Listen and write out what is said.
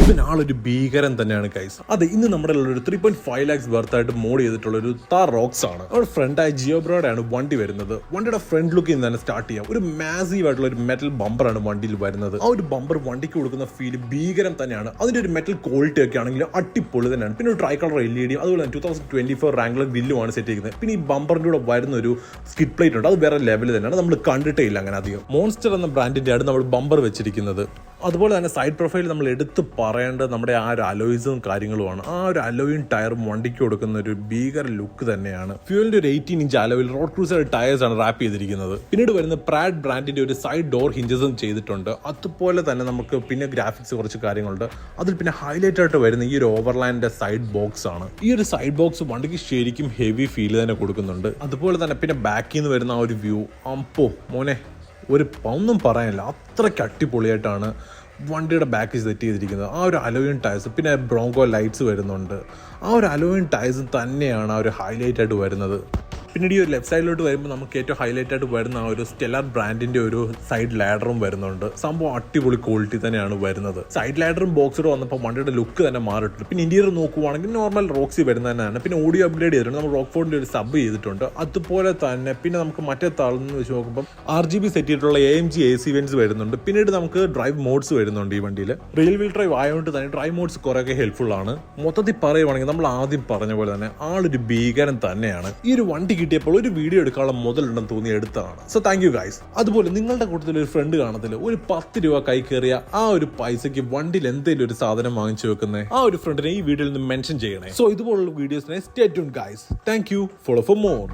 ഇവൻ ആളൊരു ഭീകരൻ തന്നെയാണ് ഗൈസ്. അതെ, ഇന്ന് നമ്മുടെ ഒരു 3.5 lakhs വർത്ത് ആയിട്ട് മോഡ് ചെയ്തിട്ടുള്ള ഒരു താർ റോക്സ് ആണ്. നമ്മുടെ ഫ്രണ്ടായ ജിയോബ്രോയാണ് വണ്ടി വരുന്നത്. വണ്ടിയുടെ ഫ്രണ്ട് ലുക്കിൽ നിന്ന് തന്നെ സ്റ്റാർട്ട് ചെയ്യാം. ഒരു മാസീവ് ആയിട്ടുള്ള ഒരു മെറ്റൽ ബമ്പറാണ് വണ്ടിയിൽ വരുന്നത്. ആ ഒരു ബമ്പർ വണ്ടിക്ക് കൊടുക്കുന്ന ഫീൽ ഭീകരം തന്നെയാണ്. അതിന്റെ ഒരു മെറ്റൽ ക്വാളിറ്റി ഒക്കെ ആണെങ്കിൽ അടിപൊളി തന്നെയാണ്. പിന്നെ ഒരു ട്രൈ കളർ LED, അതുപോലെ 2024 റാംഗ്ലർ ഗ്രില്ലുമാണ് സെറ്റ് ചെയ്യുന്നത്. പിന്നെ ഈ ബമ്പറിന്റെ കൂടെ വരുന്ന ഒരു സ്കിഡ് പ്ലേറ്റ് ഉണ്ട്, അത് വേറെ ലെവൽ തന്നെയാണ്. നമ്മൾ കണ്ടിട്ടേ ഇല്ല അങ്ങനെ അധികം. മോൺസ്റ്റർ എന്ന ബ്രാൻഡിന്റെ ആണ് നമ്മൾ ബമ്പർ വെച്ചിരിക്കുന്നത്. അതുപോലെ തന്നെ സൈഡ് പ്രൊഫൈൽ നമ്മൾ എടുത്ത് പറയേണ്ടത് നമ്മുടെ ആ ഒരു അലോയ്സും കാര്യങ്ങളുമാണ്. ആ ഒരു അലോയും ടയറും വണ്ടിക്ക് കൊടുക്കുന്ന ഒരു ഭീകര ലുക്ക് തന്നെയാണ്. ഫ്യൂലിന്റെ ഒരു 18 ഇഞ്ച് അലോയിൽ റോഡ് ക്രൂസർ ടയേഴ്സ് ആണ് റാപ്പ് ചെയ്തിരിക്കുന്നത്. പിന്നീട് വരുന്ന പ്രാഡ് ബ്രാൻഡിന്റെ ഒരു സൈഡ് ഡോർ ഹിഞ്ചസും ചെയ്തിട്ടുണ്ട്. അതുപോലെ തന്നെ നമുക്ക് പിന്നെ ഗ്രാഫിക്സ് കുറച്ച് കാര്യങ്ങളുണ്ട്. അതിൽ പിന്നെ ഹൈലൈറ്റ് ആയിട്ട് വരുന്ന ഈ ഒരു ഓവർലാൻഡിന്റെ സൈഡ് ബോക്സ് ആണ്. ഈ ഒരു സൈഡ് ബോക്സ് വണ്ടിക്ക് ശരിക്കും ഹെവി ഫീൽ തന്നെ കൊടുക്കുന്നുണ്ട്. അതുപോലെ തന്നെ പിന്നെ ബാക്കിൽ നിന്ന് വരുന്ന ആ ഒരു വ്യൂ, അപ്പോ മോനെ ഒരു ഒന്നും പറയാനില്ല, അത്രയ്ക്ക് അടിപൊളിയായിട്ടാണ് വണ്ടിയുടെ ബാക്ക് സെറ്റ് ചെയ്തിരിക്കുന്നത്. ആ ഒരു അലോയിൻ ടയർസ്, പിന്നെ ബ്രോങ്കോ ലൈറ്റ്സ് വരുന്നുണ്ട്. ആ ഒരു അലോയിൻ ടയർസ് തന്നെയാണ് ആ ഒരു ഹൈലൈറ്റ് ആയിട്ട് വരുന്നത്. പിന്നീട് ഈ ഒരു ലെഫ്റ്റ് സൈഡിലോട്ട് വരുമ്പോൾ നമുക്ക് ഏറ്റവും ഹൈലൈറ്റ് ആയിട്ട് വരുന്ന ആ ഒരു സ്റ്റെല്ലാർ ബ്രാൻഡിന്റെ ഒരു സൈഡ് ലാഡറും വരുന്നുണ്ട്. സംഭവം അടിപൊളി ക്വാളിറ്റി തന്നെയാണ് വരുന്നത്. സൈഡ് ലാഡറും ബോക്സറും വന്നപ്പോൾ വണ്ടിയുടെ ലുക്ക് തന്നെ മാറിയിട്ടുണ്ട്. പിന്നെ ഇന്റീരിയർ നോക്കുവാണെങ്കിൽ നോർമൽ റോക്സി വരുന്നത് തന്നെയാണ്. പിന്നെ ഓഡിയോ അപ്ഗ്രേഡ് ചെയ്തിട്ടുണ്ട്. നമ്മൾ റോക്ക്ഫോർഡിന്റെ ഒരു സബ് ചെയ്തിട്ടുണ്ട്. അതുപോലെ തന്നെ പിന്നെ നമുക്ക് മറ്റേ താളെന്ന് വെച്ച് നോക്കുമ്പോൾ RGB സെറ്റ് ചെയ്തിട്ടുള്ള AMG AC വെന്റ്സ് വരുന്നുണ്ട്. പിന്നീട് നമുക്ക് ഡ്രൈവ് മോഡ്സ് വരുന്നുണ്ട്. ഈ വണ്ടിയിൽ റിയൽ വീൽ ഡ്രൈവ് ആയതുകൊണ്ട് തന്നെ ഡ്രൈവ് മോഡ്സ് കുറേയൊക്കെ ഹെൽപ്ഫുൾ ആണ്. മൊത്തത്തിൽ പറയുവാണെങ്കിൽ നമ്മൾ ആദ്യം പറഞ്ഞ പോലെ തന്നെ ആളൊരു ഭീകരൻ തന്നെയാണ്. ഈ ഒരു വണ്ടി കിട്ടിയപ്പോൾ ഒരു വീഡിയോ എടുക്കാനുള്ള മുതലുണ്ടെന്ന് തോന്നി എടുത്തതാണ്. So thank you guys. അതുപോലെ നിങ്ങളുടെ കൂട്ടത്തിൽ ഒരു ഫ്രണ്ട് കാണത്തില്ല, ഒരു 10 രൂപ കൈ കയറിയ ആ ഒരു പൈസക്ക് വണ്ടിയിൽ എന്തെങ്കിലും ഒരു സാധനം വാങ്ങിച്ചു വെക്കുന്നത്, ആ ഒരു ഫ്രണ്ടിനെ ഈ വീഡിയോയിൽ നിന്ന് മെൻഷൻ ചെയ്യണേ. സോ ഇതുപോലുള്ള വീഡിയോസിനെ stay tuned guys. Thank you. Follow for more.